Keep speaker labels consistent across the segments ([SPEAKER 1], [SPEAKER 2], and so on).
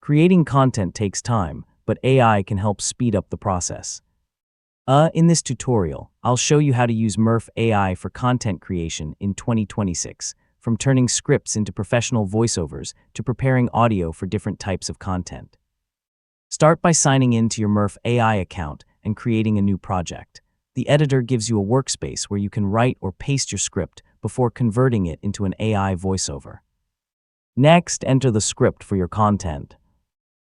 [SPEAKER 1] Creating content takes time, but AI can help speed up the process. In this tutorial, I'll show you how to use Murf AI for content creation in 2026, from turning scripts into professional voiceovers to preparing audio for different types of content. Start by signing in to your Murf AI account and creating a new project. The editor gives you a workspace where you can write or paste your script before converting it into an AI voiceover. Next, enter the script for your content.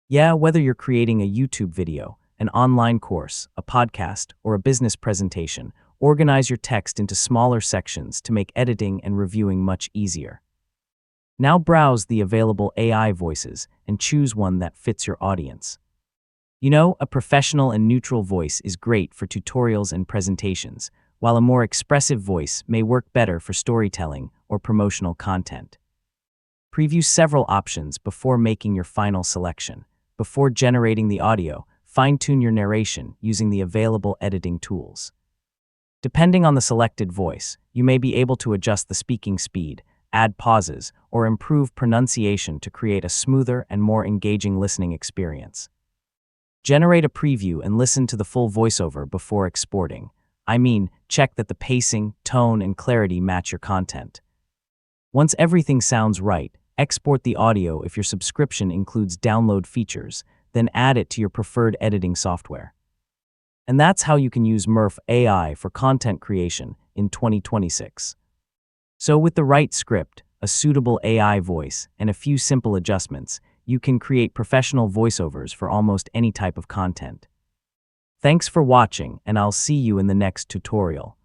[SPEAKER 1] Whether you're creating a YouTube video, an online course, a podcast, or a business presentation, organize your text into smaller sections to make editing and reviewing much easier. Now browse the available AI voices and choose one that fits your audience. A professional and neutral voice is great for tutorials and presentations, while a more expressive voice may work better for storytelling or promotional content. Preview several options before making your final selection. Before generating the audio, fine-tune your narration using the available editing tools. Depending on the selected voice, you may be able to adjust the speaking speed, add pauses, or improve pronunciation to create a smoother and more engaging listening experience. Generate a preview and listen to the full voiceover before exporting. Check that the pacing, tone, and clarity match your content. Once everything sounds right, export the audio if your subscription includes download features, then add it to your preferred editing software. And that's how you can use Murf AI for content creation in 2026. So with the right script, a suitable AI voice, and a few simple adjustments, you can create professional voiceovers for almost any type of content. Thanks for watching, and I'll see you in the next tutorial.